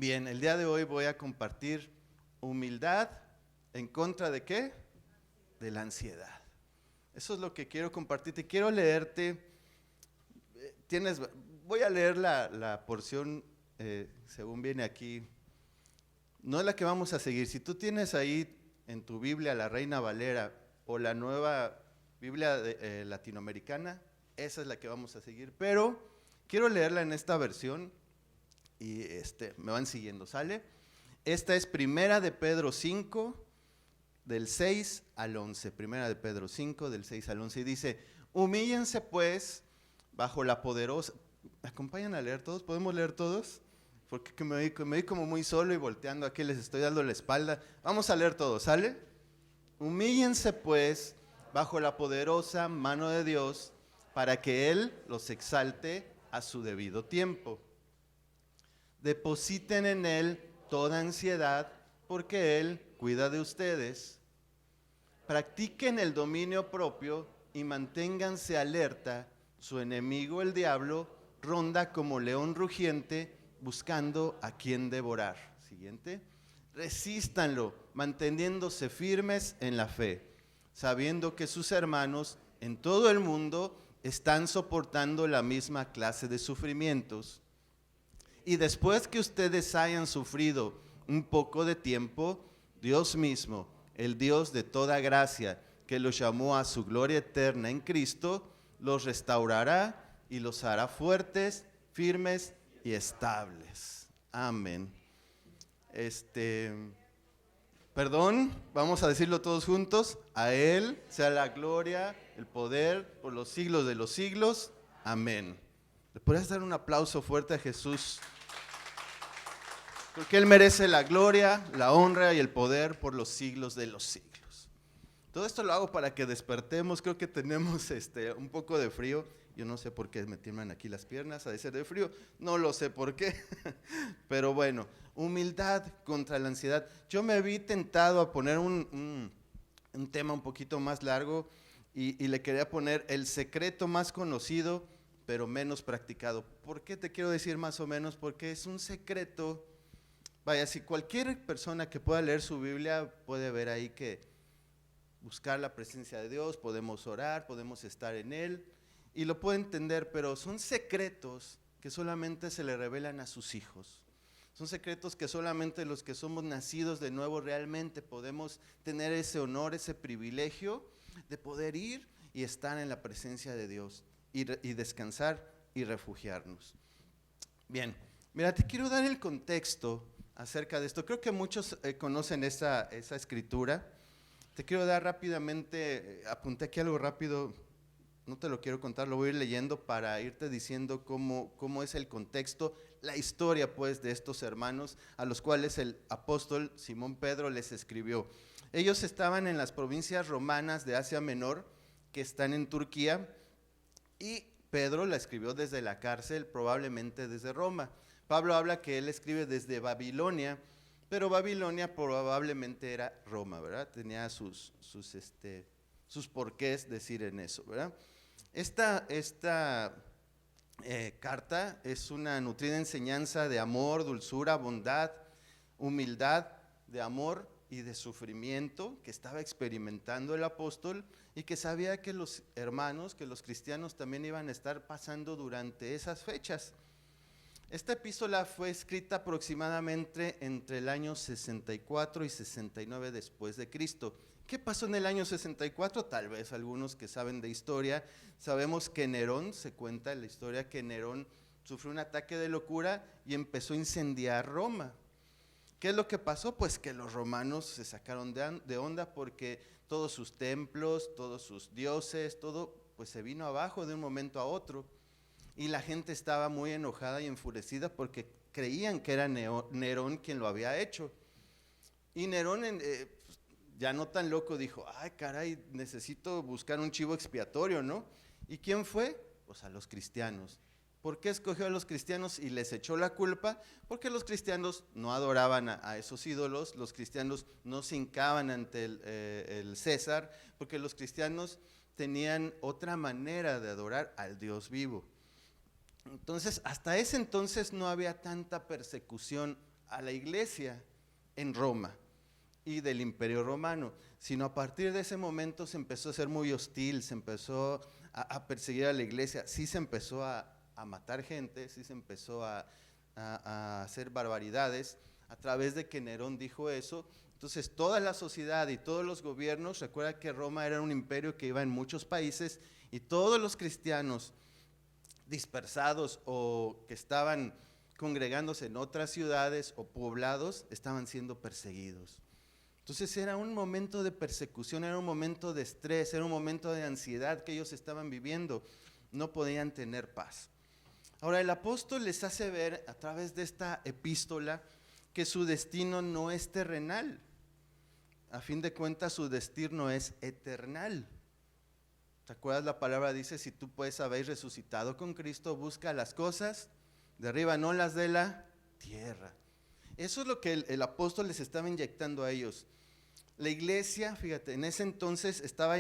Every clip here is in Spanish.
Bien, el día de hoy voy a compartir humildad en contra ¿de qué? De la ansiedad. Eso es lo que quiero compartirte. Quiero leerte, voy a leer la porción según viene aquí. No es la que vamos a seguir. Si tú tienes ahí en tu Biblia la Reina Valera o la nueva Biblia latinoamericana, esa es la que vamos a seguir. Pero quiero leerla en esta versión y me van siguiendo, ¿sale? Esta es Primera de Pedro 5, del 6 al 11. Primera de Pedro 5, del 6 al 11. Y dice, humíllense pues bajo la poderosa... ¿Me acompañan a leer todos? ¿Podemos leer todos? Porque me vi como muy solo y volteando aquí, les estoy dando la espalda. Vamos a leer todos, ¿sale? Humíllense pues bajo la poderosa mano de Dios para que Él los exalte a su debido tiempo. Depositen en Él toda ansiedad porque Él cuida de ustedes. Practiquen el dominio propio y manténganse alerta. Su enemigo, el diablo, ronda como león rugiente buscando a quien devorar. Siguiente. Resístanlo, manteniéndose firmes en la fe, sabiendo que sus hermanos en todo el mundo están soportando la misma clase de sufrimientos. Y después que ustedes hayan sufrido un poco de tiempo, Dios mismo, el Dios de toda gracia, que los llamó a su gloria eterna en Cristo, los restaurará y los hará fuertes, firmes y estables. Amén. Vamos a decirlo todos juntos. A Él sea la gloria, el poder por los siglos de los siglos. Amén. ¿Le podrías dar un aplauso fuerte a Jesús? Porque Él merece la gloria, la honra y el poder por los siglos de los siglos. Todo esto lo hago para que despertemos. Creo que tenemos un poco de frío. Yo no sé por qué me tiemblan aquí las piernas, ha de ser de frío. No lo sé por qué. Pero bueno, humildad contra la ansiedad. Yo me vi tentado a poner un tema un poquito más largo y le quería poner el secreto más conocido, pero menos practicado. ¿Por qué te quiero decir más o menos? Porque es un secreto. Vaya, si cualquier persona que pueda leer su Biblia puede ver ahí que buscar la presencia de Dios, podemos orar, podemos estar en Él y lo puede entender, pero son secretos que solamente se le revelan a sus hijos. Son secretos que solamente los que somos nacidos de nuevo realmente podemos tener ese honor, ese privilegio de poder ir y estar en la presencia de Dios y descansar y refugiarnos. Bien, mira, te quiero dar el contexto acerca de esto. Creo que muchos conocen esa escritura. Te quiero dar rápidamente, apunté aquí algo rápido, no te lo quiero contar, lo voy a ir leyendo para irte diciendo cómo es el contexto, la historia pues de estos hermanos a los cuales el apóstol Simón Pedro les escribió. Ellos estaban en las provincias romanas de Asia Menor, que están en Turquía, y Pedro la escribió desde la cárcel, probablemente desde Roma. Pablo habla que él escribe desde Babilonia, pero Babilonia probablemente era Roma, ¿verdad? Tenía sus porqués decir en eso, ¿verdad? Esta carta es una nutrida enseñanza de amor, dulzura, bondad, humildad, de amor y de sufrimiento que estaba experimentando el apóstol y que sabía que los hermanos, que los cristianos también iban a estar pasando durante esas fechas. Esta epístola fue escrita aproximadamente entre el año 64 y 69 después de Cristo. ¿Qué pasó en el año 64? Tal vez algunos que saben de historia, sabemos que Nerón, se cuenta en la historia que Nerón sufrió un ataque de locura y empezó a incendiar Roma. ¿Qué es lo que pasó? Pues que los romanos se sacaron de onda porque todos sus templos, todos sus dioses, todo pues se vino abajo de un momento a otro. Y la gente estaba muy enojada y enfurecida porque creían que era Nerón quien lo había hecho. Y Nerón, ya no tan loco, dijo, ay caray, necesito buscar un chivo expiatorio, ¿no? ¿Y quién fue? Pues a los cristianos. ¿Por qué escogió a los cristianos y les echó la culpa? Porque los cristianos no adoraban a esos ídolos, los cristianos no se hincaban ante el César, porque los cristianos tenían otra manera de adorar al Dios vivo. Entonces, hasta ese entonces no había tanta persecución a la iglesia en Roma y del Imperio Romano, sino a partir de ese momento se empezó a ser muy hostil, se empezó a perseguir a la iglesia, sí se empezó a matar gente, sí se empezó a hacer barbaridades a través de que Nerón dijo eso. Entonces toda la sociedad y todos los gobiernos, recuerda que Roma era un imperio que iba en muchos países, y todos los cristianos dispersados o que estaban congregándose en otras ciudades o poblados estaban siendo perseguidos. Entonces era un momento de persecución, era un momento de estrés, era un momento de ansiedad que ellos estaban viviendo. No podían tener paz. Ahora el apóstol les hace ver a través de esta epístola que su destino no es terrenal. A fin de cuentas su destino es eternal. ¿Te acuerdas? La palabra dice, si tú pues habéis resucitado con Cristo, busca las cosas de arriba, no las de la tierra. Eso es lo que el apóstol les estaba inyectando a ellos. La iglesia, fíjate, en ese entonces estaba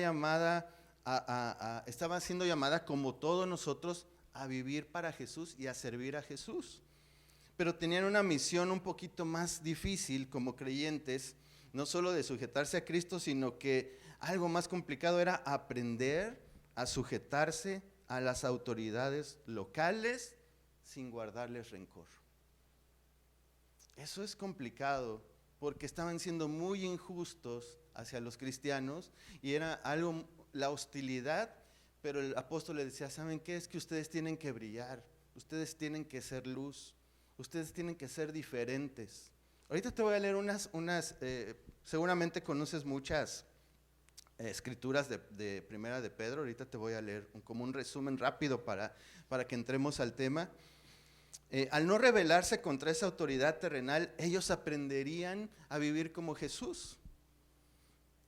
siendo llamada como todos nosotros a vivir para Jesús y a servir a Jesús. Pero tenían una misión un poquito más difícil como creyentes, no solo de sujetarse a Cristo, sino que algo más complicado era aprender a sujetarse a las autoridades locales sin guardarles rencor. Eso es complicado porque estaban siendo muy injustos hacia los cristianos y era algo, la hostilidad, pero el apóstol les decía, ¿saben qué? Es que ustedes tienen que brillar, ustedes tienen que ser luz, ustedes tienen que ser diferentes. Ahorita te voy a leer seguramente conoces muchas escrituras de Primera de Pedro, ahorita te voy a leer como un resumen rápido para que entremos al tema. Al no rebelarse contra esa autoridad terrenal, ellos aprenderían a vivir como Jesús.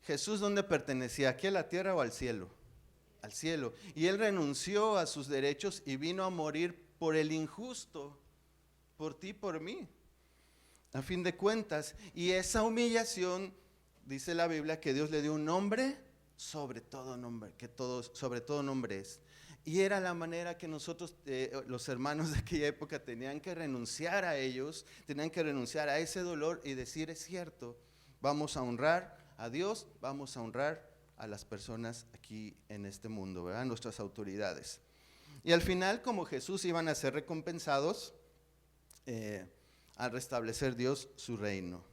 Jesús, ¿dónde pertenecía? ¿Aquí a la tierra o al cielo? Al cielo. Y él renunció a sus derechos y vino a morir por el injusto, por ti, por mí, a fin de cuentas. Y esa humillación, dice la Biblia, que Dios le dio un nombre sobre todo nombre, sobre todo nombre es. Y era la manera que nosotros, los hermanos de aquella época, tenían que renunciar a ellos, tenían que renunciar a ese dolor y decir, es cierto, vamos a honrar a Dios, vamos a honrar a las personas aquí en este mundo, ¿verdad? Nuestras autoridades. Y al final, como Jesús, iban a ser recompensados al restablecer Dios su reino.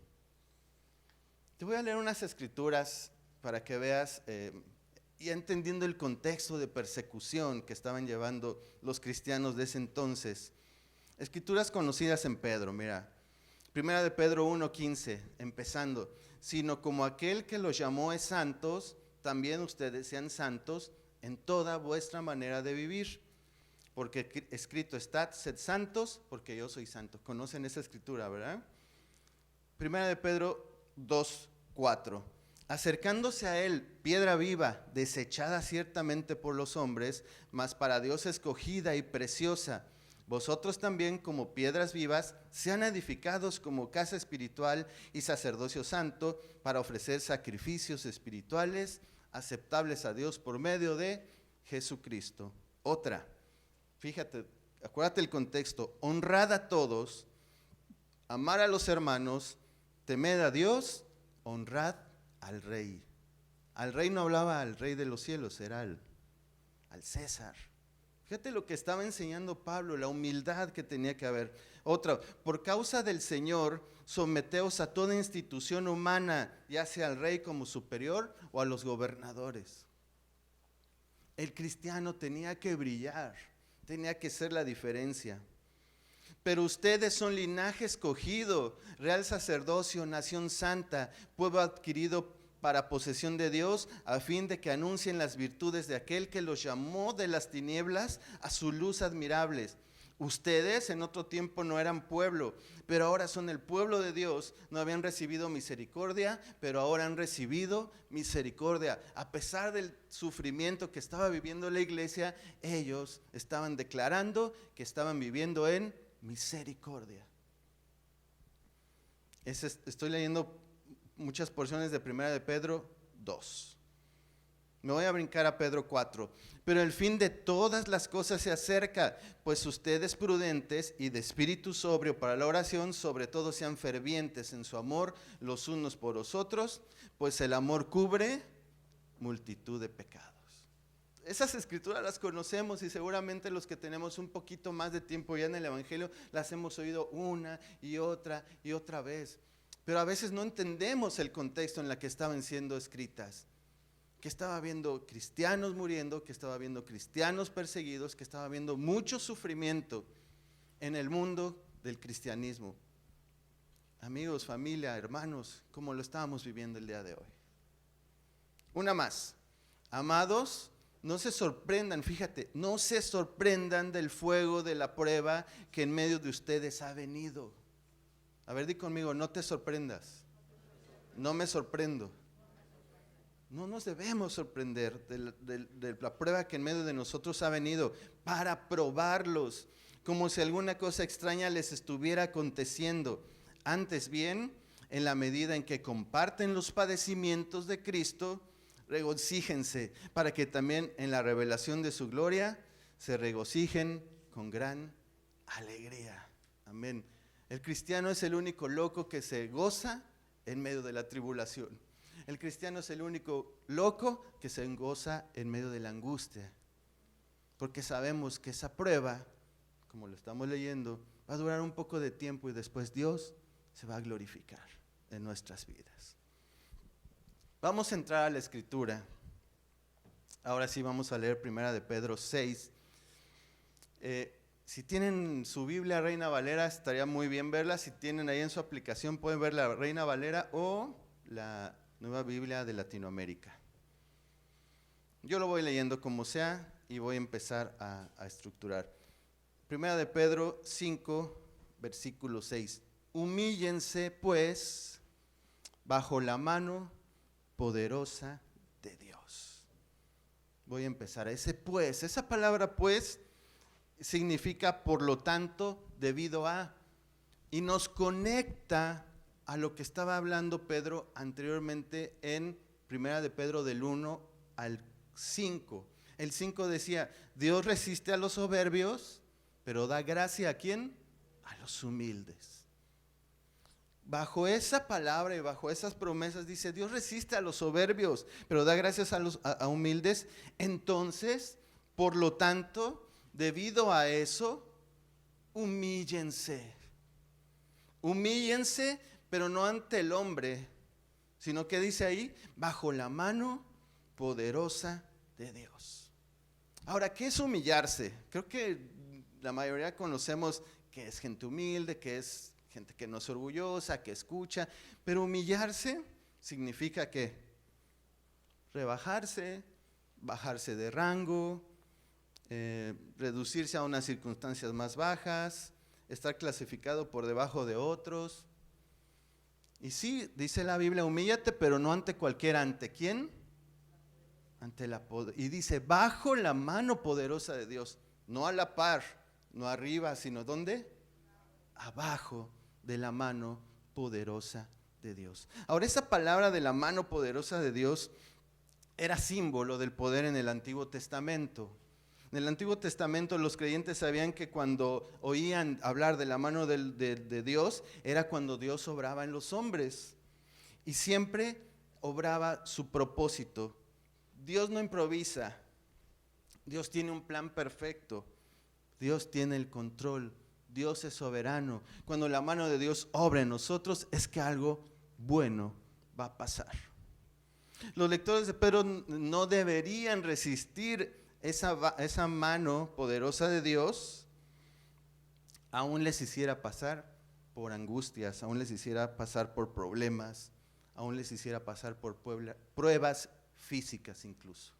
Te voy a leer unas escrituras para que veas, y entendiendo el contexto de persecución que estaban llevando los cristianos de ese entonces. Escrituras conocidas en Pedro, mira. Primera de Pedro 1:15, empezando. Sino como aquel que los llamó es santos, también ustedes sean santos en toda vuestra manera de vivir. Porque escrito está, sed santos, porque yo soy santo. Conocen esa escritura, ¿verdad? Primera de Pedro 2:4. Acercándose a él, piedra viva, desechada ciertamente por los hombres, mas para Dios escogida y preciosa. Vosotros también, como piedras vivas, sean edificados como casa espiritual y sacerdocio santo, para ofrecer sacrificios espirituales aceptables a Dios por medio de Jesucristo. Otra, fíjate, acuérdate el contexto, honrad a todos, amar a los hermanos, temed a Dios, honrad al rey. Al rey no hablaba al rey de los cielos, era al César. Fíjate lo que estaba enseñando Pablo, la humildad que tenía que haber. Otra, por causa del Señor, someteos a toda institución humana, ya sea al rey como superior o a los gobernadores. El cristiano tenía que brillar, tenía que ser la diferencia. Pero ustedes son linaje escogido, real sacerdocio, nación santa, pueblo adquirido para posesión de Dios, a fin de que anuncien las virtudes de aquel que los llamó de las tinieblas a su luz admirables. Ustedes en otro tiempo no eran pueblo, pero ahora son el pueblo de Dios. No habían recibido misericordia, pero ahora han recibido misericordia. A pesar del sufrimiento que estaba viviendo la iglesia, ellos estaban declarando que estaban viviendo en misericordia. Estoy leyendo muchas porciones de Primera de Pedro 2. Me voy a brincar a Pedro 4. Pero el fin de todas las cosas se acerca, pues ustedes prudentes y de espíritu sobrio para la oración, sobre todo sean fervientes en su amor los unos por los otros, pues el amor cubre multitud de pecados. Esas escrituras las conocemos y seguramente los que tenemos un poquito más de tiempo ya en el Evangelio las hemos oído una y otra vez. Pero a veces no entendemos el contexto en el que estaban siendo escritas. Que estaba viendo cristianos muriendo, que estaba viendo cristianos perseguidos, que estaba viendo mucho sufrimiento en el mundo del cristianismo. Amigos, familia, hermanos, como lo estábamos viviendo el día de hoy. Una más. Amados, no se sorprendan, fíjate, no se sorprendan del fuego de la prueba que en medio de ustedes ha venido. A ver, di conmigo, no te sorprendas. No me sorprendo. No nos debemos sorprender de la prueba que en medio de nosotros ha venido para probarlos, como si alguna cosa extraña les estuviera aconteciendo. Antes bien, en la medida en que comparten los padecimientos de Cristo, regocíjense para que también en la revelación de su gloria se regocijen con gran alegría. Amén. El cristiano es el único loco que se goza en medio de la tribulación. El cristiano es el único loco que se goza en medio de la angustia. Porque sabemos que esa prueba, como lo estamos leyendo, va a durar un poco de tiempo y después Dios se va a glorificar en nuestras vidas. Vamos a entrar a la escritura. Ahora sí vamos a leer 1 de Pedro 6. Si tienen su Biblia Reina Valera, estaría muy bien verla. Si tienen ahí en su aplicación, pueden ver la Reina Valera o la Nueva Biblia de Latinoamérica. Yo lo voy leyendo como sea y voy a empezar a estructurar. 1 de Pedro 5, versículo 6. Humíllense pues bajo la mano poderosa de Dios. Voy a empezar. Esa palabra pues significa por lo tanto, debido a, y nos conecta a lo que estaba hablando Pedro anteriormente en 1 de Pedro del 1 al 5. El 5 decía, Dios resiste a los soberbios, pero da gracia ¿a quién? A los humildes. Bajo esa palabra y bajo esas promesas dice, Dios resiste a los soberbios, pero da gracias a los humildes. Entonces, por lo tanto, debido a eso, humíllense. Humíllense, pero no ante el hombre, sino que dice ahí, bajo la mano poderosa de Dios. Ahora, ¿qué es humillarse? Creo que la mayoría conocemos que es gente humilde, que es gente que no es orgullosa, que escucha, pero humillarse significa que rebajarse, bajarse de rango, reducirse a unas circunstancias más bajas, estar clasificado por debajo de otros. Y sí, dice la Biblia, humíllate, pero no ante cualquiera. ¿Ante quién? Y dice, bajo la mano poderosa de Dios, no a la par, no arriba, sino ¿dónde? Abajo de la mano poderosa de Dios. Ahora, esa palabra de la mano poderosa de Dios era símbolo del poder en el Antiguo Testamento. En el Antiguo Testamento los creyentes sabían que cuando oían hablar de la mano de Dios, era cuando Dios obraba en los hombres. Y siempre obraba su propósito. Dios no improvisa. Dios tiene un plan perfecto. Dios tiene el control. Dios es soberano. Cuando la mano de Dios obra en nosotros, es que algo bueno va a pasar. Los lectores de Pedro no deberían resistir esa mano poderosa de Dios, aún les hiciera pasar por angustias, aún les hiciera pasar por problemas, aún les hiciera pasar por pruebas físicas incluso.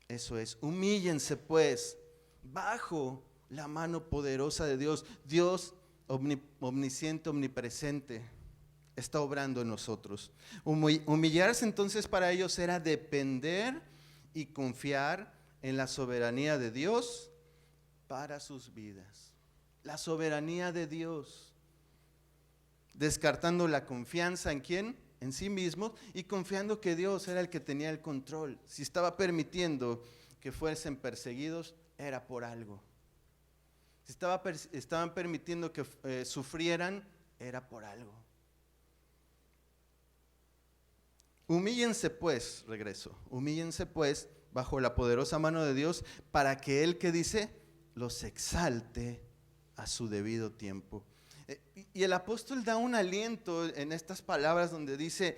Eso es, humíllense pues bajo la mano poderosa de Dios. Dios omnisciente, omnipresente, está obrando en nosotros. Humillarse entonces para ellos era depender y confiar en la soberanía de Dios para sus vidas. La soberanía de Dios. Descartando la confianza ¿en quién? en sí mismos y confiando que Dios era el que tenía el control. Si estaba permitiendo que fuesen perseguidos, era por algo. Si estaban permitiendo que sufrieran, era por algo. Humíllense pues, regreso, humíllense pues bajo la poderosa mano de Dios para que Él, que dice, los exalte a su debido tiempo. Y el apóstol da un aliento en estas palabras donde dice,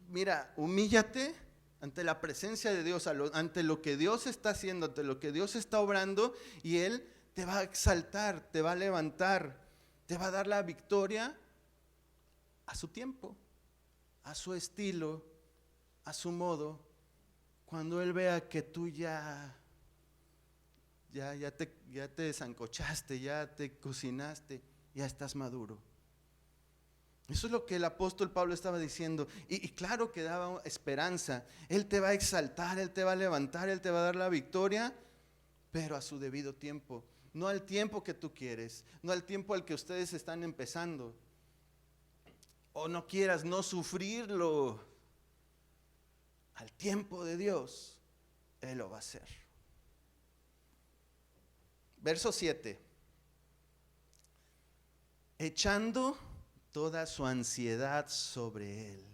mira, humíllate ante la presencia de Dios, ante lo que Dios está haciendo, ante lo que Dios está obrando, y Él te va a exaltar, te va a levantar, te va a dar la victoria a su tiempo, a su estilo, a su modo, cuando Él vea que tú ya te sancochaste, ya te cocinaste, ya estás maduro. Eso es lo que el apóstol Pablo estaba diciendo. Y claro que daba esperanza. Él te va a exaltar, Él te va a levantar, Él te va a dar la victoria, pero a su debido tiempo. No al tiempo que tú quieres, no al tiempo al que ustedes están empezando. O no quieras no sufrirlo. Al tiempo de Dios, Él lo va a hacer. Verso 7. Echando toda su ansiedad sobre Él.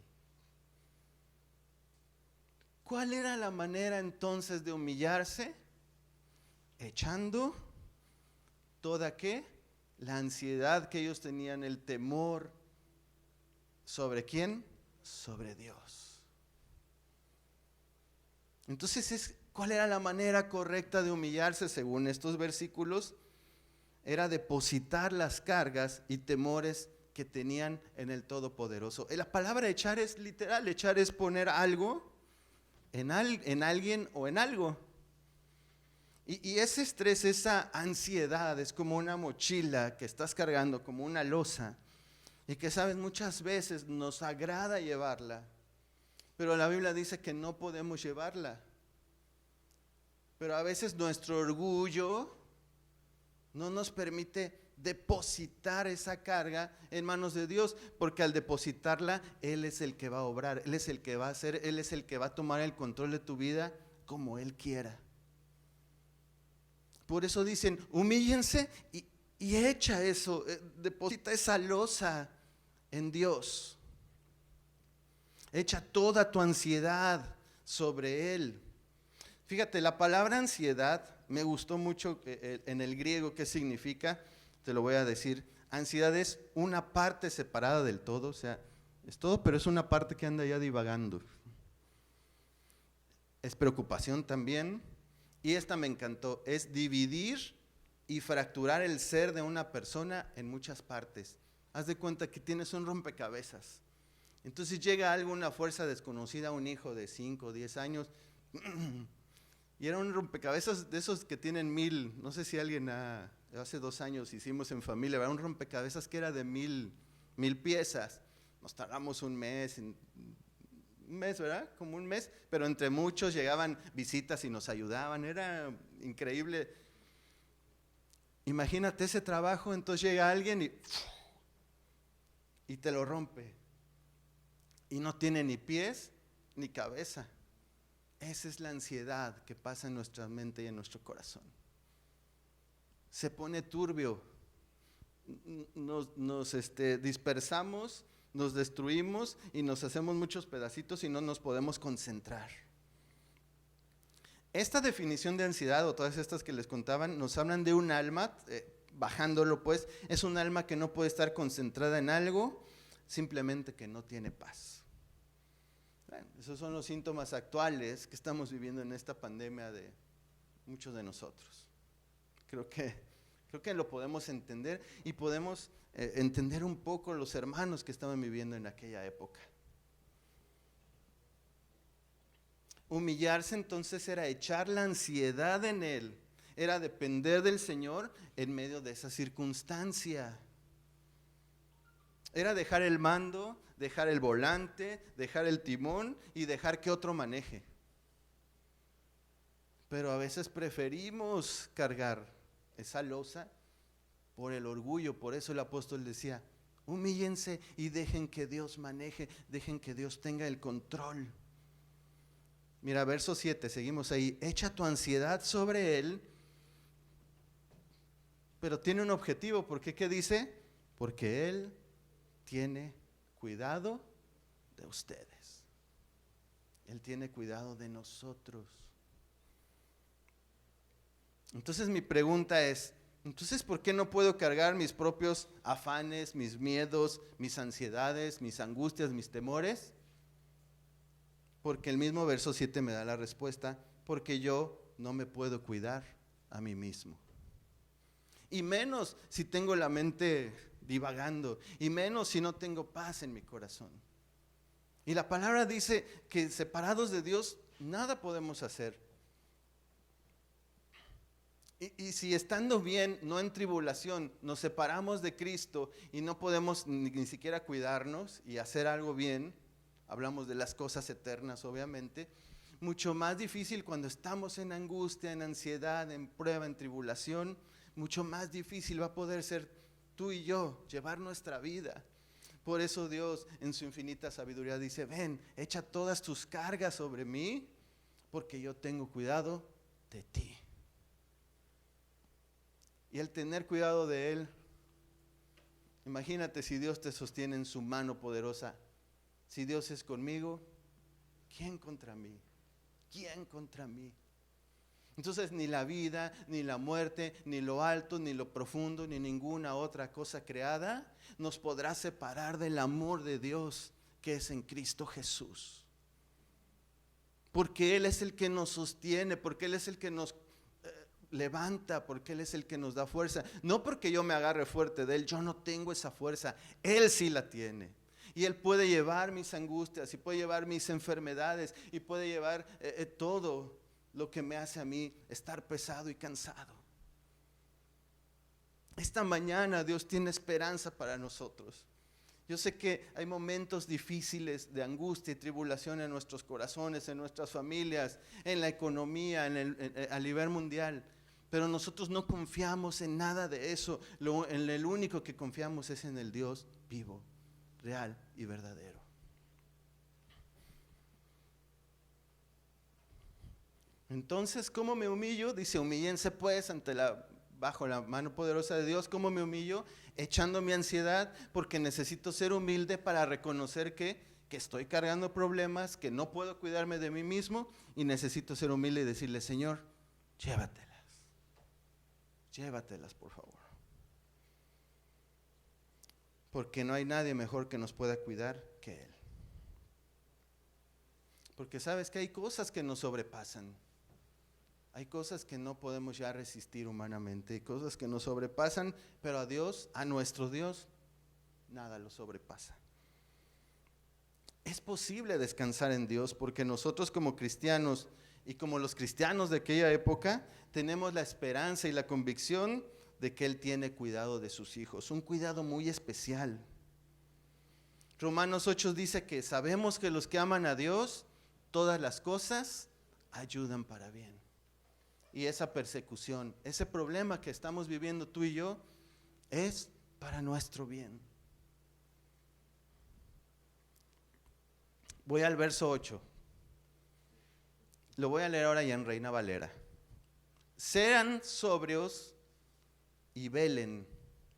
¿Cuál era la manera entonces de humillarse? Echando toda ¿qué? La ansiedad que ellos tenían, el temor. ¿Sobre quién? Sobre Dios. Entonces, ¿cuál era la manera correcta de humillarse según estos versículos? Era depositar las cargas y temores que tenían en el Todopoderoso. La palabra echar es literal, echar es poner algo en alguien o en algo. Y ese estrés, esa ansiedad es como una mochila que estás cargando, como una losa, y que sabes, muchas veces nos agrada llevarla, pero la Biblia dice que no podemos llevarla. Pero a veces nuestro orgullo no nos permite depositar esa carga en manos de Dios, porque al depositarla, Él es el que va a obrar, Él es el que va a hacer, Él es el que va a tomar el control de tu vida como Él quiera. Por eso dicen, humíllense y echa eso, deposita esa losa en Dios. Echa toda tu ansiedad sobre Él. Fíjate, la palabra ansiedad me gustó mucho en el griego. ¿Qué significa? Te lo voy a decir. Ansiedad es una parte separada del todo, o sea, es todo, pero es una parte que anda ya divagando. Es preocupación también, y esta me encantó, es dividir y fracturar el ser de una persona en muchas partes. Haz de cuenta que tienes un rompecabezas. Entonces llega algo, una fuerza desconocida, un hijo de 5 o 10 años, y era un rompecabezas de esos que tienen 1000, no sé si alguien hace 2 años hicimos en familia, era un rompecabezas que era de 1000 piezas. Nos tardamos un mes, ¿verdad? Como un mes, pero entre muchos llegaban visitas y nos ayudaban, era increíble. Imagínate ese trabajo, entonces llega alguien y te lo rompe. Y no tiene ni pies ni cabeza. Esa es la ansiedad que pasa en nuestra mente y en nuestro corazón. Se pone turbio, nos dispersamos, nos destruimos y nos hacemos muchos pedacitos y no nos podemos concentrar. Esta definición de ansiedad, o todas estas que les contaban, nos hablan de un alma, bajándolo pues, es un alma que no puede estar concentrada en algo, simplemente que no tiene paz. Bueno, esos son los síntomas actuales que estamos viviendo en esta pandemia de muchos de nosotros. Creo que lo podemos entender y podemos entender un poco los hermanos que estaban viviendo en aquella época. Humillarse entonces era echar la ansiedad en Él, era depender del Señor en medio de esa circunstancia. Era dejar el mando, dejar el volante, dejar el timón y dejar que otro maneje. Pero a veces preferimos cargar esa losa por el orgullo. Por eso el apóstol decía, Humíllense y dejen que Dios maneje, dejen que Dios tenga el control. Mira, verso 7, seguimos ahí. Echa tu ansiedad sobre Él, pero tiene un objetivo. ¿Por qué? ¿Qué dice? Porque Él tiene cuidado de ustedes. Él tiene cuidado de nosotros. Entonces mi pregunta es, entonces ¿por qué no puedo cargar mis propios afanes, mis miedos, mis ansiedades, mis angustias, mis temores? Porque el mismo verso 7 me da la respuesta, porque yo no me puedo cuidar a mí mismo. Y menos si tengo la mente divagando, y menos si no tengo paz en mi corazón. Y la palabra dice que separados de Dios nada podemos hacer. Y si estando bien, no en tribulación, nos separamos de Cristo y no podemos ni siquiera cuidarnos y hacer algo bien, hablamos de las cosas eternas obviamente, mucho más difícil cuando estamos en angustia, en ansiedad, en prueba, en tribulación, mucho más difícil va a poder ser tú y yo, llevar nuestra vida. Por eso Dios en su infinita sabiduría dice, ven, echa todas tus cargas sobre mí, porque yo tengo cuidado de ti. Y el tener cuidado de Él, imagínate si Dios te sostiene en su mano poderosa. Si Dios es conmigo, ¿quién contra mí? ¿Quién contra mí? Entonces ni la vida, ni la muerte, ni lo alto, ni lo profundo, ni ninguna otra cosa creada nos podrá separar del amor de Dios que es en Cristo Jesús. Porque Él es el que nos sostiene, porque Él es el que nos levanta, porque Él es el que nos da fuerza. No porque yo me agarre fuerte de Él, yo no tengo esa fuerza, Él sí la tiene. Y Él puede llevar mis angustias, y puede llevar mis enfermedades, y puede llevar todo lo que me hace a mí estar pesado y cansado. Esta mañana Dios tiene esperanza para nosotros. Yo sé que hay momentos difíciles de angustia y tribulación en nuestros corazones, en nuestras familias, en la economía, a nivel mundial. Pero nosotros no confiamos en nada de eso. En el único que confiamos es en el Dios vivo, real y verdadero. Entonces, ¿cómo me humillo? Dice, humíllense pues bajo la mano poderosa de Dios. ¿Cómo me humillo? Echando mi ansiedad, porque necesito ser humilde para reconocer que estoy cargando problemas, que no puedo cuidarme de mí mismo, y necesito ser humilde y decirle, Señor, llévatelas por favor. Porque no hay nadie mejor que nos pueda cuidar que Él. Porque sabes que hay cosas que nos sobrepasan. Hay cosas que no podemos ya resistir humanamente, hay cosas que nos sobrepasan, pero a Dios, a nuestro Dios, nada lo sobrepasa. Es posible descansar en Dios porque nosotros como cristianos y como los cristianos de aquella época tenemos la esperanza y la convicción de que Él tiene cuidado de sus hijos, un cuidado muy especial. Romanos 8 dice que sabemos que los que aman a Dios, todas las cosas ayudan para bien. Y esa persecución, ese problema que estamos viviendo tú y yo, es para nuestro bien. Voy al verso 8. Lo voy a leer ahora ya en Reina Valera. Sean sobrios y velen.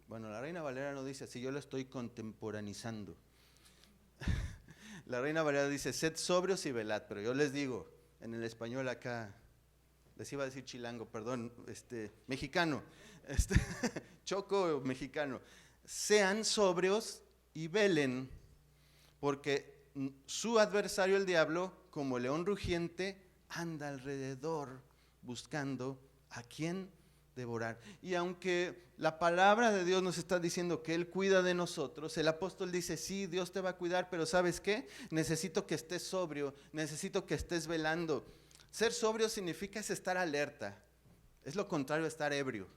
Bueno, la Reina Valera no dice así, yo lo estoy contemporanizando. La Reina Valera dice, sed sobrios y velad, pero yo les digo, en el español acá, les iba a decir chilango, perdón, mexicano, choco mexicano. Sean sobrios y velen, porque su adversario el diablo, como león rugiente, anda alrededor buscando a quien devorar. Y aunque la palabra de Dios nos está diciendo que Él cuida de nosotros, el apóstol dice, sí, Dios te va a cuidar, pero ¿sabes qué? Necesito que estés sobrio, necesito que estés velando. Ser sobrio significa es estar alerta, es lo contrario a estar ebrio,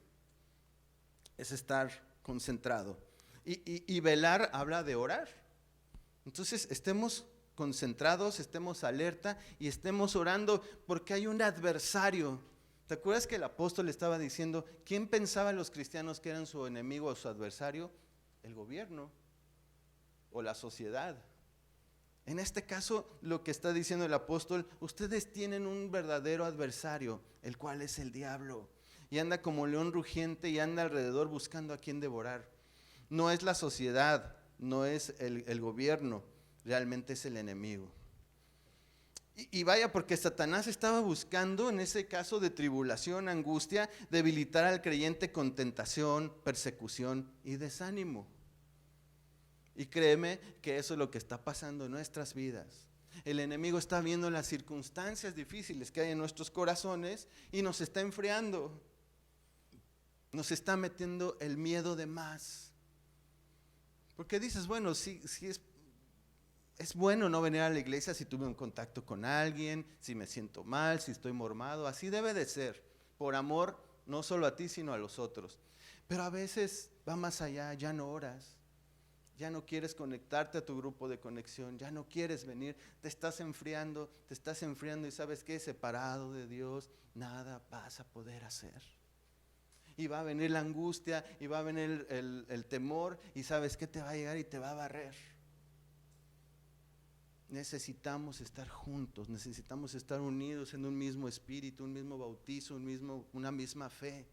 es estar concentrado. Y velar habla de orar. Entonces estemos concentrados, estemos alerta y estemos orando porque hay un adversario. ¿Te acuerdas que el apóstol estaba diciendo, quién pensaban los cristianos que eran su enemigo o su adversario? El gobierno. o la sociedad. En este caso, lo que está diciendo el apóstol, ustedes tienen un verdadero adversario, el cual es el diablo, y anda como león rugiente y anda alrededor buscando a quien devorar. No es la sociedad, no es el gobierno, realmente es el enemigo. Y vaya, porque Satanás estaba buscando, en ese caso de tribulación, angustia, debilitar al creyente con tentación, persecución y desánimo. Y créeme que eso es lo que está pasando en nuestras vidas. El enemigo está viendo las circunstancias difíciles que hay en nuestros corazones y nos está enfriando. Nos está metiendo el miedo de más. Porque dices, bueno, sí es bueno no venir a la iglesia si tuve un contacto con alguien, si me siento mal, si estoy mormado. Así debe de ser, por amor no solo a ti, sino a los otros. Pero a veces va más allá, ya no oras. Ya no quieres conectarte a tu grupo de conexión, ya no quieres venir, te estás enfriando y ¿sabes qué? Separado de Dios, nada vas a poder hacer. Y va a venir la angustia, y va a venir el temor, y ¿sabes qué? Te va a llegar y te va a barrer. Necesitamos estar juntos, necesitamos estar unidos en un mismo espíritu, un mismo bautizo, una misma fe,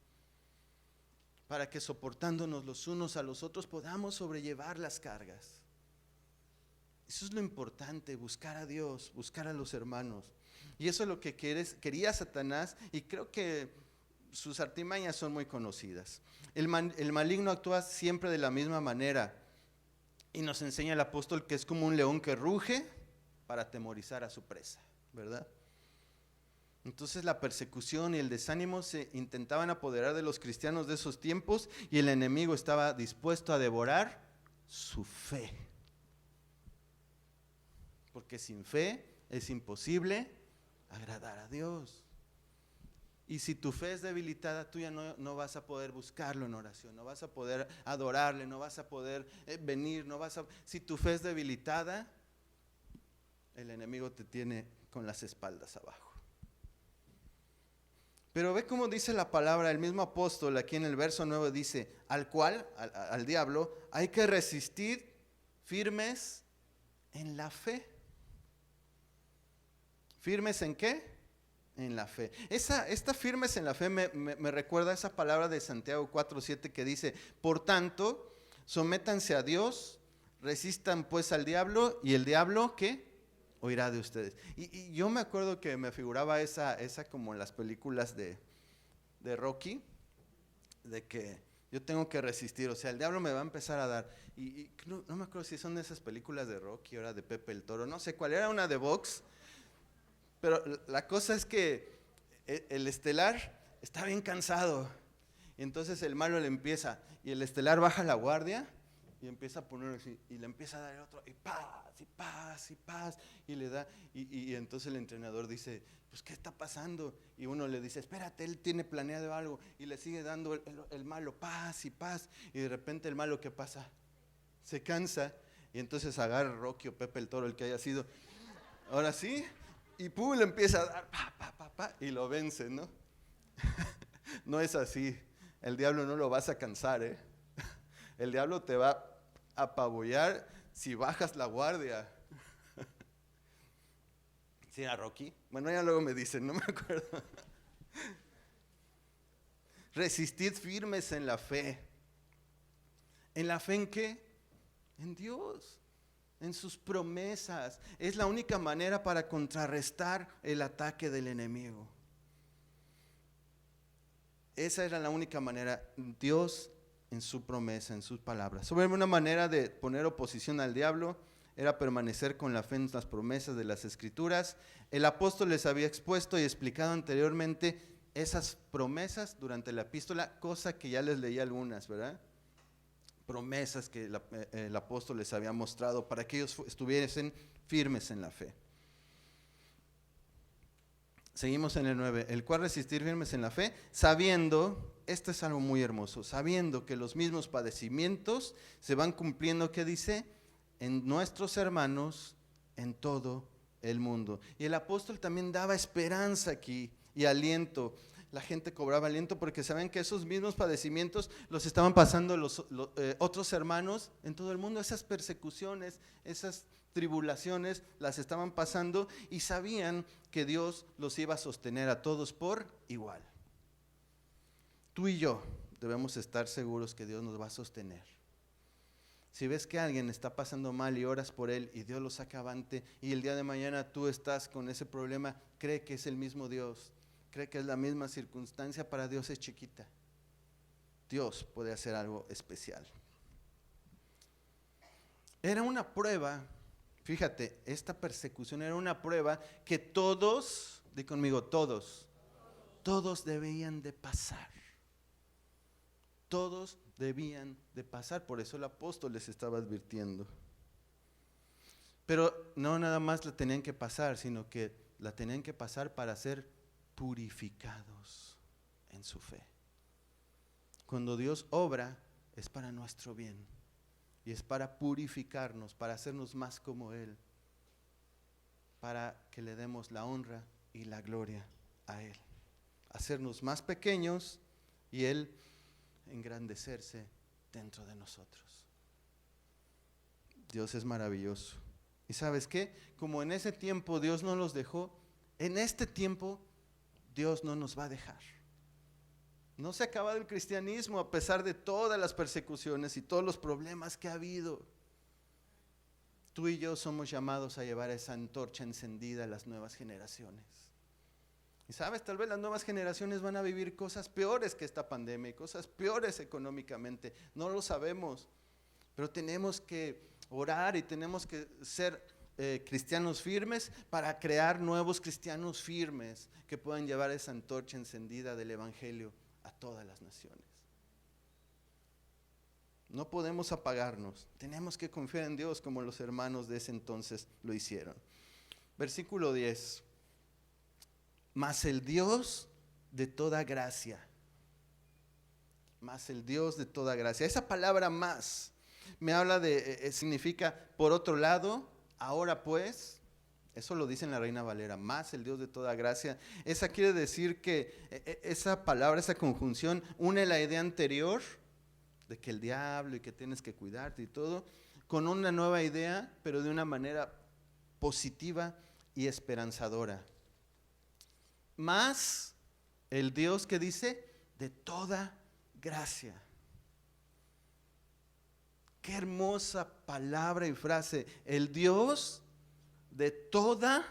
para que soportándonos los unos a los otros podamos sobrellevar las cargas. Eso es lo importante, buscar a Dios, buscar a los hermanos. Y eso es lo que quería Satanás, y creo que sus artimañas son muy conocidas. El maligno actúa siempre de la misma manera, y nos enseña el apóstol que es como un león que ruge para atemorizar a su presa, ¿verdad? Entonces la persecución y el desánimo se intentaban apoderar de los cristianos de esos tiempos, y el enemigo estaba dispuesto a devorar su fe. Porque sin fe es imposible agradar a Dios. Y si tu fe es debilitada, tú ya no vas a poder buscarlo en oración, no vas a poder adorarle, no vas a poder venir, si tu fe es debilitada, el enemigo te tiene con las espaldas abajo. Pero ve cómo dice la palabra, el mismo apóstol aquí en el verso 9 dice, al diablo, hay que resistir firmes en la fe. ¿Firmes en qué? En la fe. Esta firmes en la fe me recuerda esa palabra de Santiago 4:7 que dice, por tanto, sométanse a Dios, resistan pues al diablo, y el diablo, ¿qué? Oirá de ustedes. Y yo me acuerdo que me figuraba esa como en las películas de Rocky, de que yo tengo que resistir, o sea, el diablo me va a empezar a dar. Y no me acuerdo si son de esas películas de Rocky, o era de Pepe el Toro, no sé cuál, era una de box, pero la cosa es que el estelar está bien cansado, y entonces el malo le empieza, y el estelar baja la guardia, y empieza a poner así, y le empieza a dar el otro, y paz, y paz, y paz, y le da, y entonces el entrenador dice, pues ¿qué está pasando? Y uno le dice, espérate, él tiene planeado algo, y le sigue dando el malo, paz y paz, y de repente el malo, ¿qué pasa? Se cansa, y entonces agarra Rocky o Pepe el Toro, el que haya sido, ahora sí, y pum, le empieza a dar, y lo vence, ¿no? No es así, el diablo no lo vas a cansar, ¿eh? El diablo te va a apabullar si bajas la guardia. ¿Sí era Rocky? Bueno, ya luego me dicen, no me acuerdo. Resistid firmes en la fe. ¿En la fe en qué? En Dios, en sus promesas. Es la única manera para contrarrestar el ataque del enemigo. Esa era la única manera. Dios en su promesa, en sus palabras. Sobre una manera de poner oposición al diablo era permanecer con la fe en las promesas de las Escrituras. El apóstol les había expuesto y explicado anteriormente esas promesas durante la epístola, cosa que ya les leí algunas, ¿verdad? Promesas que el apóstol les había mostrado para que ellos estuviesen firmes en la fe. Seguimos en el 9, el cual resistir firmes en la fe, sabiendo, esto es algo muy hermoso, sabiendo que los mismos padecimientos se van cumpliendo, ¿qué dice? En nuestros hermanos en todo el mundo. Y el apóstol también daba esperanza aquí y aliento. la gente cobraba aliento porque saben que esos mismos padecimientos los estaban pasando los otros hermanos en todo el mundo. Esas persecuciones, esas tribulaciones las estaban pasando y sabían que Dios los iba a sostener a todos por igual. Tú y yo debemos estar seguros que Dios nos va a sostener. Si ves que alguien está pasando mal y oras por él y Dios lo saca avante y el día de mañana tú estás con ese problema, cree que es el mismo Dios, cree que es la misma circunstancia. Para Dios es chiquita. Dios puede hacer algo especial. Era una prueba, fíjate, esta persecución era una prueba que todos, di conmigo, todos debían de pasar. Todos debían de pasar, por eso el apóstol les estaba advirtiendo. Pero no nada más la tenían que pasar, sino que la tenían que pasar para ser purificados en su fe. Cuando Dios obra es para nuestro bien y es para purificarnos, para hacernos más como Él, para que le demos la honra y la gloria a Él, hacernos más pequeños y Él engrandecerse dentro de nosotros. Dios es maravilloso. ¿Y sabes qué? Como en ese tiempo Dios no los dejó, en este tiempo Dios no nos va a dejar. No se ha acabado el cristianismo a pesar de todas las persecuciones y todos los problemas que ha habido. Tú y yo somos llamados a llevar esa antorcha encendida a las nuevas generaciones. Y sabes, tal vez las nuevas generaciones van a vivir cosas peores que esta pandemia y cosas peores económicamente. No lo sabemos, pero tenemos que orar y tenemos que ser cristianos firmes para crear nuevos cristianos firmes que puedan llevar esa antorcha encendida del evangelio a todas las naciones. No podemos apagarnos, tenemos que confiar en Dios como los hermanos de ese entonces lo hicieron. Versículo 10. Mas el Dios de toda gracia. Mas el Dios de toda gracia. Esa palabra más me habla de, significa por otro lado, ahora pues. Eso lo dice en la Reina Valera, más el Dios de toda gracia. Esa quiere decir que esa palabra, esa conjunción, une la idea anterior de que el diablo y que tienes que cuidarte y todo, con una nueva idea, pero de una manera positiva y esperanzadora. Más el Dios que dice de toda gracia. Qué hermosa palabra y frase. El Dios de toda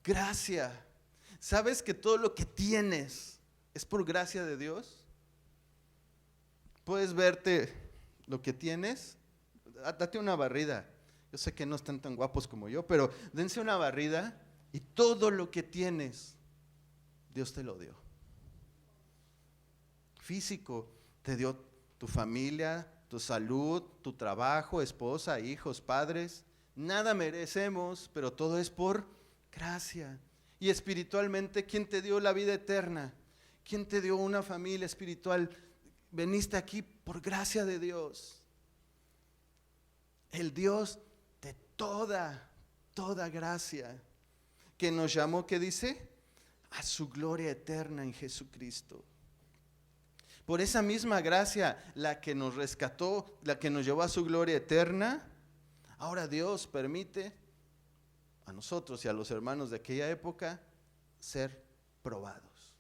gracia. ¿Sabes que todo lo que tienes es por gracia de Dios? Puedes verte lo que tienes. Date una barrida. Yo sé que no están tan guapos como yo, pero dense una barrida y todo lo que tienes Dios te lo dio. Físico, te dio tu familia, tu salud, tu trabajo, esposa, hijos, padres. Nada merecemos, pero todo es por gracia. Y espiritualmente, ¿quién te dio la vida eterna? ¿Quién te dio una familia espiritual? Veniste aquí por gracia de Dios. El Dios de toda gracia, que nos llamó, ¿qué dice? A su gloria eterna en Jesucristo. Por esa misma gracia, la que nos rescató, la que nos llevó a su gloria eterna, ahora Dios permite a nosotros y a los hermanos de aquella época ser probados.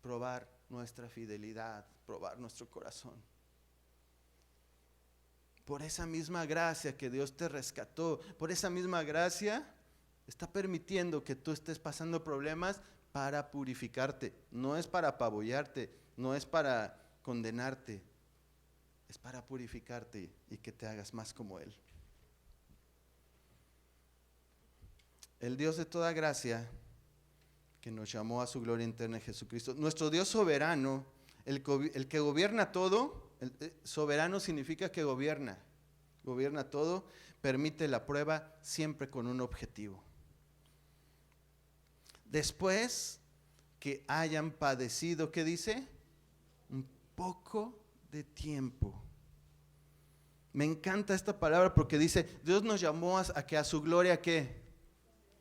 Probar nuestra fidelidad, probar nuestro corazón. Por esa misma gracia que Dios te rescató, por esa misma gracia está permitiendo que tú estés pasando problemas para purificarte. No es para apabullarte, no es para condenarte, es para purificarte y que te hagas más como Él. El Dios de toda gracia, que nos llamó a su gloria eterna en Jesucristo. Nuestro Dios soberano, el que gobierna todo, soberano significa que gobierna todo, permite la prueba siempre con un objetivo. Después que hayan padecido, ¿qué dice? Un poco de tiempo. Me encanta esta palabra porque dice, Dios nos llamó a que a su gloria, ¿qué?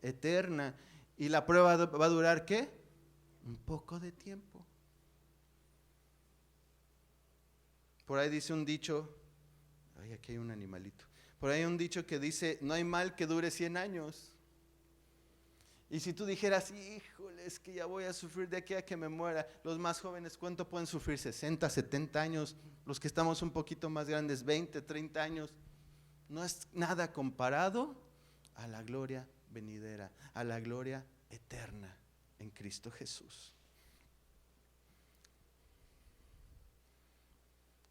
Eterna. Y la prueba va a durar, ¿qué? un poco de tiempo. Por ahí dice un dicho, ay, aquí hay un animalito. Por ahí hay un dicho que dice, no hay mal que dure 100 años. Y si tú dijeras, híjole, es que ya voy a sufrir de aquí a que me muera. Los más jóvenes, ¿cuánto pueden sufrir? 60, 70 años. Los que estamos un poquito más grandes, 20, 30 años. No es nada comparado a la gloria venidera, a la gloria eterna en Cristo Jesús.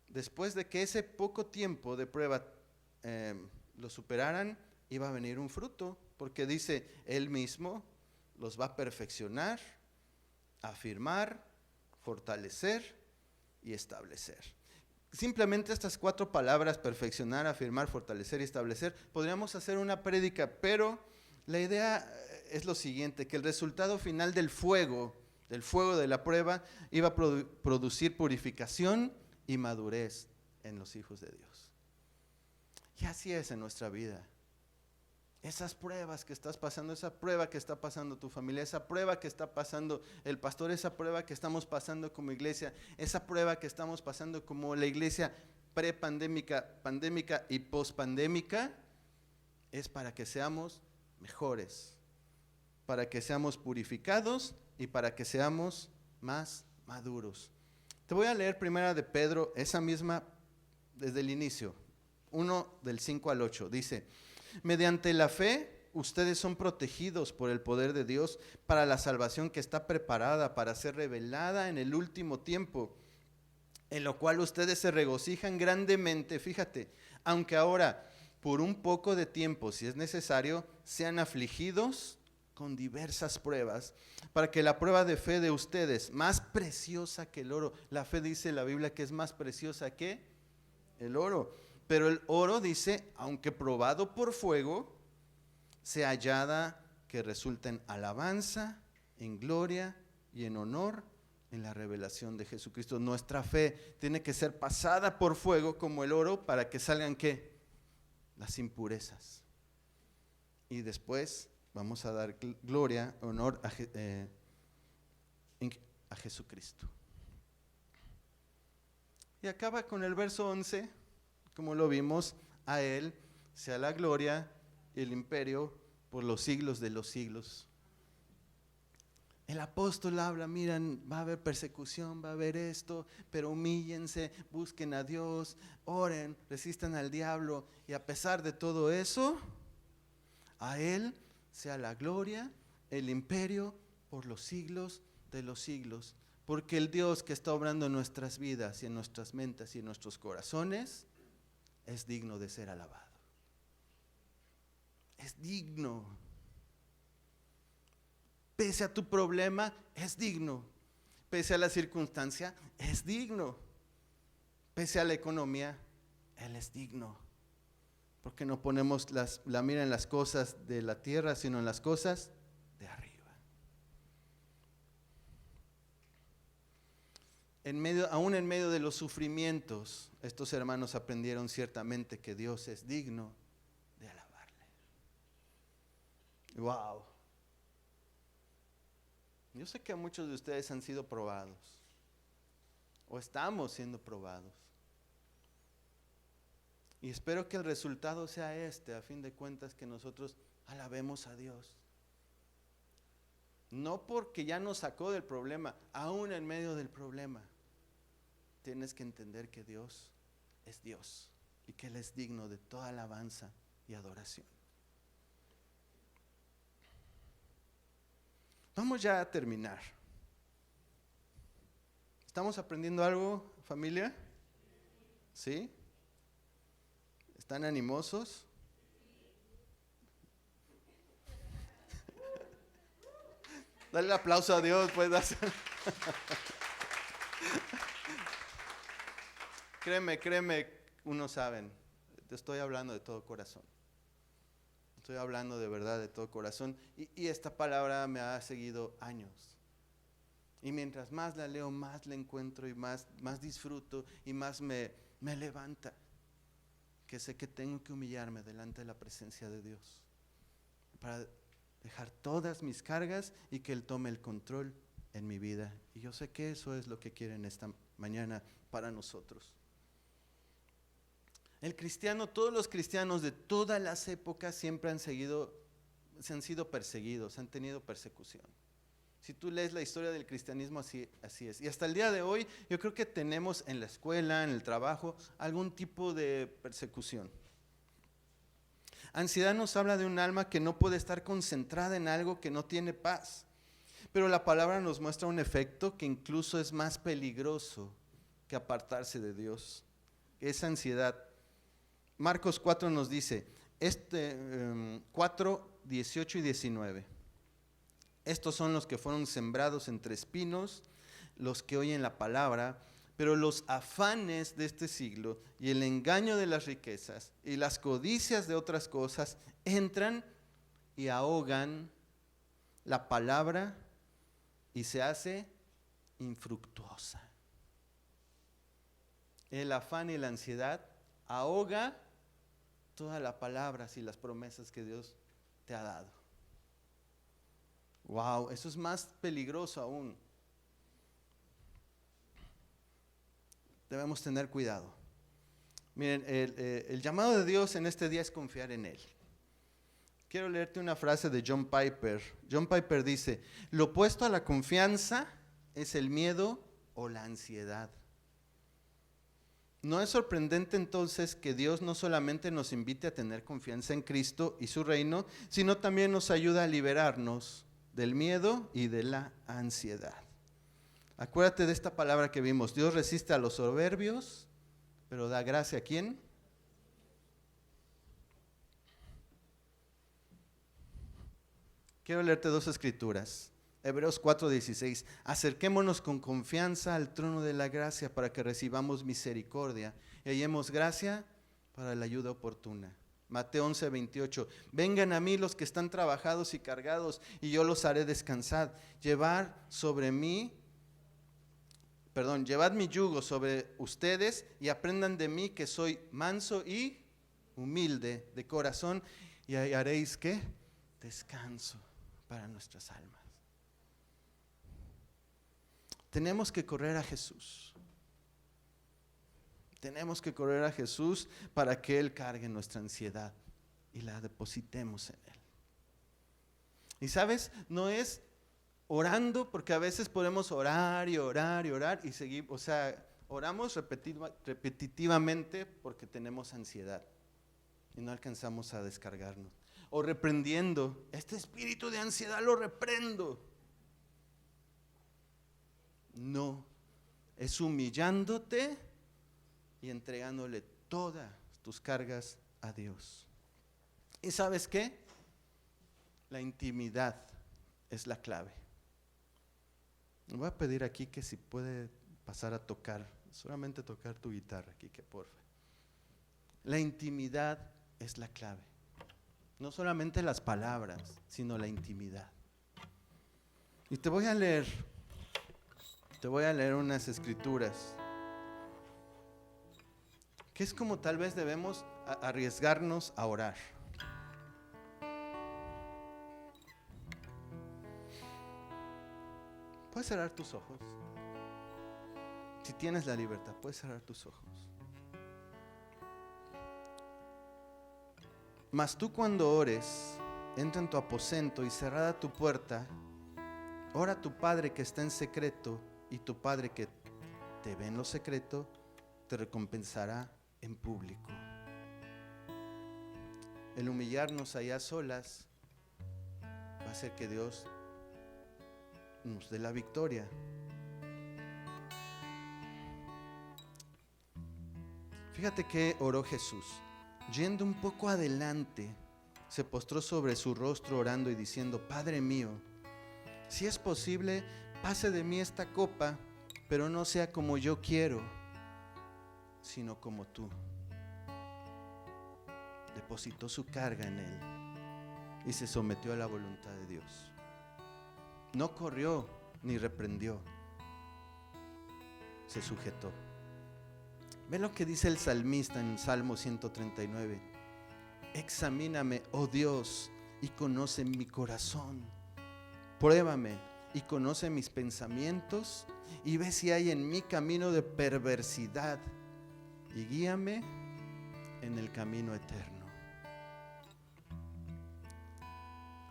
Después de que ese poco tiempo de prueba lo superaran, iba a venir un fruto, porque dice, Él mismo los va a perfeccionar, afirmar, fortalecer y establecer. Simplemente estas 4 palabras, perfeccionar, afirmar, fortalecer y establecer, podríamos hacer una prédica, pero la idea es lo siguiente, que el resultado final del fuego de la prueba, iba a producir purificación y madurez en los hijos de Dios. Y así es en nuestra vida. Esas pruebas que estás pasando, esa prueba que está pasando tu familia, esa prueba que está pasando el pastor, esa prueba que estamos pasando como iglesia, esa prueba que estamos pasando como la iglesia prepandémica, pandémica y pospandémica, es para que seamos mejores, para que seamos purificados y para que seamos más maduros. Te voy a leer primera de Pedro, esa misma desde el inicio, 1 del 5 al 8, dice: mediante la fe, ustedes son protegidos por el poder de Dios para la salvación que está preparada para ser revelada en el último tiempo, en lo cual ustedes se regocijan grandemente, fíjate, aunque ahora, por un poco de tiempo, si es necesario, sean afligidos con diversas pruebas, para que la prueba de fe de ustedes, más preciosa que el oro, la fe dice la Biblia que es más preciosa que el oro, pero el oro dice, aunque probado por fuego, sea hallada que resulta en alabanza, en gloria y en honor en la revelación de Jesucristo. Nuestra fe tiene que ser pasada por fuego como el oro para que salgan ¿qué? Las impurezas. Y después vamos a dar gloria, honor a Jesucristo. Y acaba con el verso 11, como lo vimos, a Él sea la gloria y el imperio por los siglos de los siglos. El apóstol habla, miren, va a haber persecución, va a haber esto, pero humíllense, busquen a Dios, oren, resistan al diablo, y a pesar de todo eso, a Él sea la gloria, el imperio por los siglos de los siglos. Porque el Dios que está obrando en nuestras vidas y en nuestras mentes y en nuestros corazones es digno de ser alabado. Es digno. Pese a tu problema, es digno. Pese a la circunstancia, es digno. Pese a la economía, Él es digno. Porque no ponemos la mira en las cosas de la tierra, sino en las cosas de arriba. Aún en medio de los sufrimientos, estos hermanos aprendieron ciertamente que Dios es digno de alabarle. Wow. Yo sé que muchos de ustedes han sido probados, o estamos siendo probados. Y espero que el resultado sea a fin de cuentas, que nosotros alabemos a Dios. No porque ya nos sacó del problema, aún en medio del problema, tienes que entender que Dios es Dios y que Él es digno de toda alabanza y adoración. Vamos ya a terminar. ¿Estamos aprendiendo algo, familia? ¿Sí? ¿Están animosos? Dale el aplauso a Dios, pues. Créeme, unos saben, te estoy hablando de todo corazón. Estoy hablando de verdad de todo corazón. Y esta palabra me ha seguido años. Y mientras más la leo, más la encuentro y más disfruto y más me levanta. Que sé que tengo que humillarme delante de la presencia de Dios para dejar todas mis cargas y que Él tome el control en mi vida. Y yo sé que eso es lo que quieren esta mañana para nosotros. El cristiano, todos los cristianos de todas las épocas siempre se han sido perseguidos, han tenido persecución. Si tú lees la historia del cristianismo, así es. Y hasta el día de hoy, yo creo que tenemos en la escuela, en el trabajo, algún tipo de persecución. Ansiedad nos habla de un alma que no puede estar concentrada en algo, que no tiene paz. Pero la palabra nos muestra un efecto que incluso es más peligroso que apartarse de Dios. Esa ansiedad. Marcos 4 nos dice, 4, 18 y 19. Estos son los que fueron sembrados entre espinos, los que oyen la palabra, pero los afanes de este siglo y el engaño de las riquezas y las codicias de otras cosas entran y ahogan la palabra y se hace infructuosa. El afán y la ansiedad ahoga todas las palabras y las promesas que Dios te ha dado. Wow, eso es más peligroso aún. Debemos tener cuidado. Miren, el llamado de Dios en este día es confiar en Él. Quiero leerte una frase de John Piper. John Piper dice, lo opuesto a la confianza es el miedo o la ansiedad. ¿No es sorprendente entonces que Dios no solamente nos invite a tener confianza en Cristo y su reino, sino también nos ayuda a liberarnos del miedo y de la ansiedad? Acuérdate de esta palabra que vimos, Dios resiste a los soberbios, pero da gracia ¿a quién? Quiero leerte dos escrituras. Hebreos 4:16, acerquémonos con confianza al trono de la gracia para que recibamos misericordia y hallemos gracia para la ayuda oportuna. Mateo 11:28, vengan a mí los que están trabajados y cargados y yo los haré descansar. Llevad mi yugo sobre ustedes y aprendan de mí que soy manso y humilde de corazón y haréis ¿qué? Descanso para nuestras almas. Tenemos que correr a Jesús. Tenemos que correr a Jesús para que Él cargue nuestra ansiedad y la depositemos en Él. Y sabes, no es orando, porque a veces podemos orar y orar y orar y seguir, oramos repetitivamente porque tenemos ansiedad y no alcanzamos a descargarnos. O reprendiendo, este espíritu de ansiedad lo reprendo. No, es humillándote y entregándole todas tus cargas a Dios. ¿Y sabes qué? La intimidad es la clave. Me voy a pedir aquí que si puede pasar a tocar, solamente tocar tu guitarra aquí, que porfa. La intimidad es la clave. No solamente las palabras, sino la intimidad. Y te voy a leer unas escrituras, que es como tal vez debemos arriesgarnos a orar. Puedes cerrar tus ojos. Si tienes la libertad, puedes cerrar tus ojos. Mas tú cuando ores, entra en tu aposento y cerrada tu puerta, ora a tu Padre que está en secreto, y tu Padre que te ve en lo secreto, te recompensará en público. El humillarnos allá a solas va a hacer que Dios nos dé la victoria. Fíjate que oró Jesús. Yendo un poco adelante, se postró sobre su rostro orando y diciendo, Padre mío, si es posible, pase de mí esta copa, pero no sea como yo quiero, sino como tú. Depositó su carga en él y se sometió a la voluntad de Dios. No corrió ni reprendió, se sujetó. Ve lo que dice el salmista en Salmo 139. Examíname, oh Dios, y conoce mi corazón. Pruébame y conoce mis pensamientos y ve si hay en mí camino de perversidad y guíame en el camino eterno.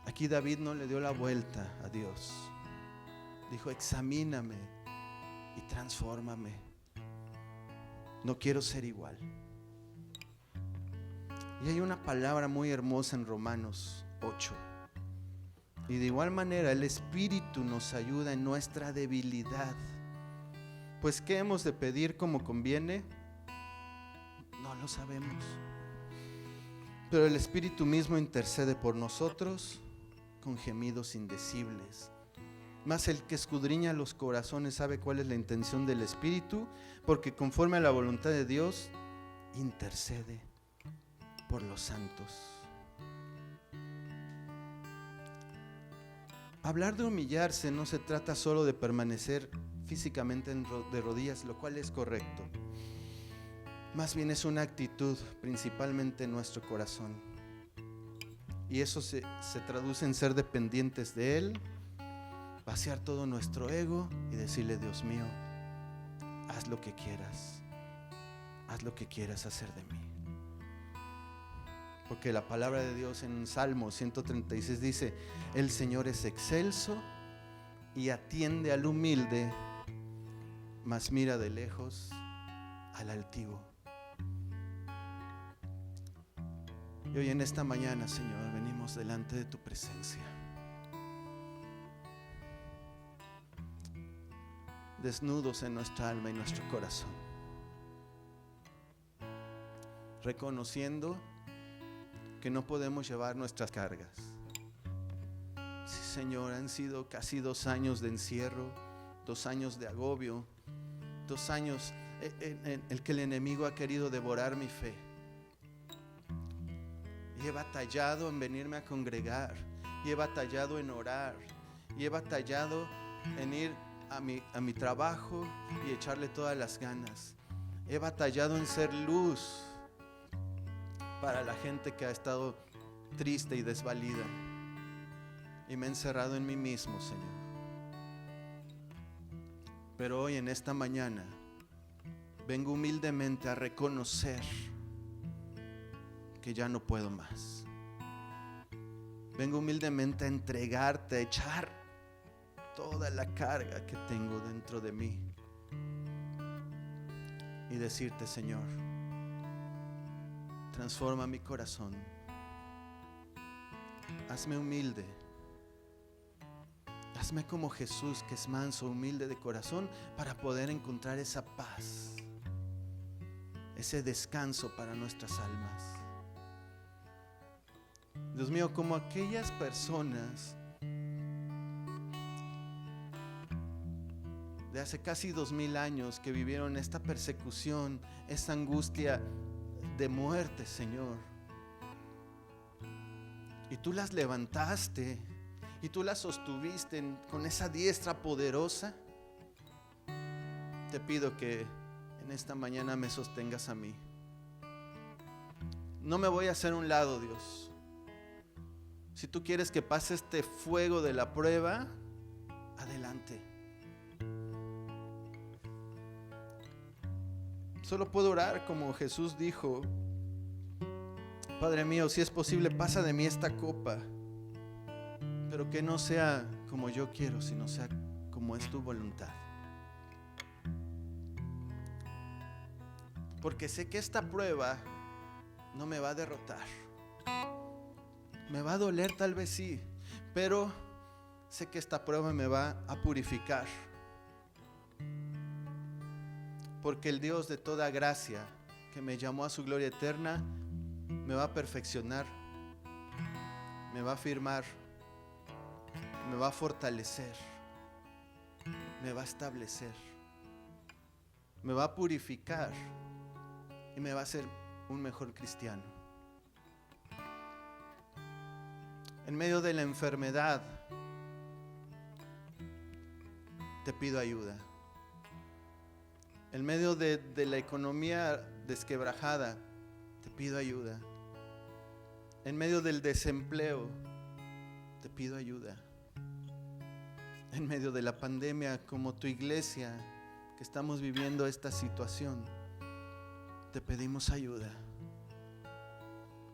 Aquí David no le dio la vuelta a Dios. Dijo: examíname y transfórmame. No quiero ser igual. Y hay una palabra muy hermosa en Romanos 8. Y de igual manera el Espíritu nos ayuda en nuestra debilidad. Pues ¿qué hemos de pedir como conviene? No lo sabemos. Pero el Espíritu mismo intercede por nosotros con gemidos indecibles. Mas el que escudriña los corazones sabe cuál es la intención del Espíritu, porque conforme a la voluntad de Dios intercede por los santos. Hablar de humillarse no se trata solo de permanecer físicamente de rodillas, lo cual es correcto. Más bien es una actitud, principalmente en nuestro corazón. Y eso se traduce en ser dependientes de Él, vaciar todo nuestro ego y decirle: Dios mío, haz lo que quieras. Haz lo que quieras hacer de mí. Porque la palabra de Dios en Salmo 136 dice: el Señor es excelso y atiende al humilde, mas mira de lejos al altivo. Y hoy en esta mañana, Señor, venimos delante de tu presencia, desnudos en nuestra alma y nuestro corazón, reconociendo que no podemos llevar nuestras cargas. Sí, Señor, han sido casi 2 años de encierro, 2 años de agobio, 2 años en el que el enemigo ha querido devorar mi fe. Y he batallado en venirme a congregar, y he batallado en orar, y he batallado en ir a mi trabajo y echarle todas las ganas. He batallado en ser luz para la gente que ha estado triste y desvalida. Y me he encerrado en mí mismo, Señor. Pero hoy en esta mañana vengo humildemente a reconocer que ya no puedo más. Vengo humildemente a entregarte, a echar toda la carga que tengo dentro de mí y decirte: Señor, transforma mi corazón, hazme humilde, hazme como Jesús, que es manso, humilde de corazón, para poder encontrar esa paz, ese descanso para nuestras almas. Dios mío, como aquellas personas de hace casi 2000 años que vivieron esta persecución, esta angustia de muerte, Señor, y tú las levantaste y tú las sostuviste con esa diestra poderosa. Te pido que en esta mañana me sostengas a mí. No me voy a hacer a un lado, Dios. Si tú quieres que pase este fuego de la prueba, adelante. Solo puedo orar como Jesús dijo: Padre mío, si es posible, pasa de mí esta copa, pero que no sea como yo quiero, sino sea como es tu voluntad. Porque sé que esta prueba no me va a derrotar. Me va a doler, tal vez sí, pero sé que esta prueba me va a purificar. Porque el Dios de toda gracia, que me llamó a su gloria eterna, me va a perfeccionar, me va a afirmar, me va a fortalecer, me va a establecer, me va a purificar y me va a hacer un mejor cristiano. En medio de la enfermedad, te pido ayuda. En medio de la economía desquebrajada, te pido ayuda. En medio del desempleo, te pido ayuda. en medio de la pandemia, como tu iglesia, que estamos viviendo esta situación, te pedimos ayuda.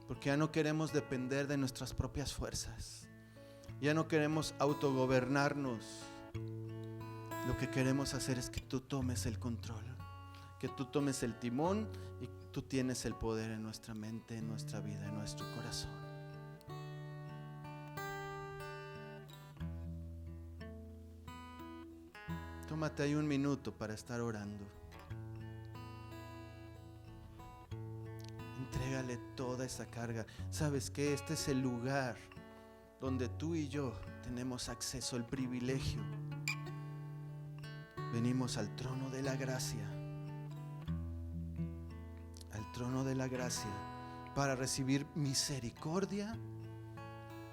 Porque ya no queremos depender de nuestras propias fuerzas. Ya no queremos autogobernarnos. Lo que queremos hacer es que tú tomes el control, que tú tomes el timón y tú tienes el poder en nuestra mente, en nuestra vida, en nuestro corazón. Tómate ahí un minuto para estar orando. Entrégale toda esa carga. ¿Sabes qué? Este es el lugar donde tú y yo tenemos acceso, el privilegio. Venimos al trono de la gracia. Al trono de la gracia para recibir misericordia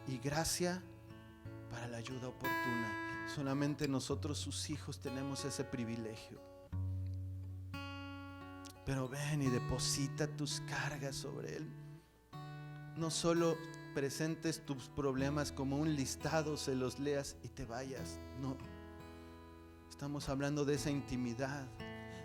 y gracia para la ayuda oportuna. Solamente nosotros, sus hijos, tenemos ese privilegio. Pero ven y deposita tus cargas sobre Él. No solo presentes tus problemas como un listado, se los leas y te vayas. No. Estamos hablando de esa intimidad,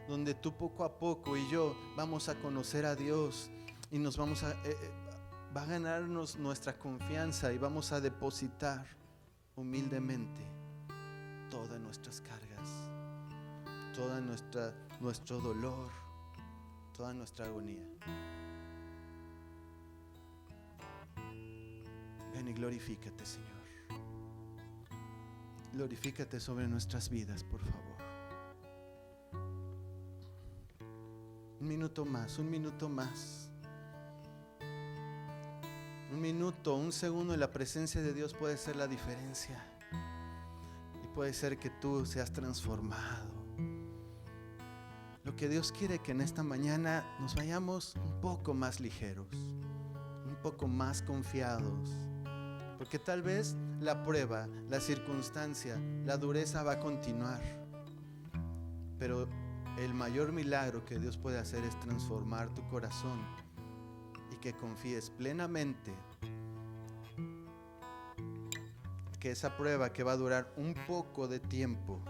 donde tú poco a poco y yo vamos a conocer a Dios y nos vamos va a ganarnos nuestra confianza y vamos a depositar humildemente todas nuestras cargas, toda nuestro dolor, toda nuestra agonía. Ven y glorifícate, Señor. Glorifícate sobre nuestras vidas, por favor. Un minuto más, un minuto más. Un minuto, un segundo en la presencia de Dios puede ser la diferencia. Y puede ser que tú seas transformado. Lo que Dios quiere que en esta mañana nos vayamos un poco más ligeros, un poco más confiados. Porque tal vez la prueba, la circunstancia, la dureza va a continuar. Pero el mayor milagro que Dios puede hacer es transformar tu corazón y que confíes plenamente que esa prueba que va a durar un poco de tiempo,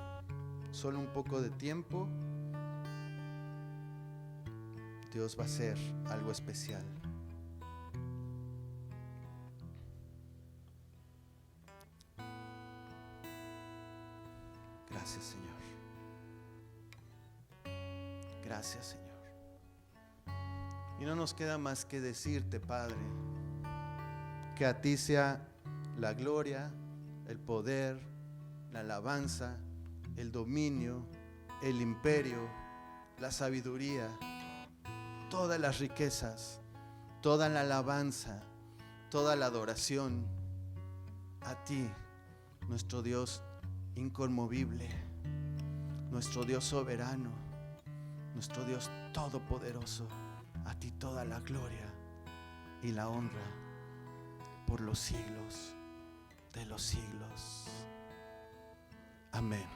solo un poco de tiempo, Dios va a hacer algo especial. Gracias, Señor. Gracias, Señor. Y no nos queda más que decirte, Padre, que a ti sea la gloria, el poder, la alabanza, el dominio, el imperio, la sabiduría, todas las riquezas, toda la alabanza, toda la adoración a ti, nuestro Dios inconmovible, nuestro Dios soberano, nuestro Dios todopoderoso. A ti toda la gloria y la honra por los siglos de los siglos. Amén.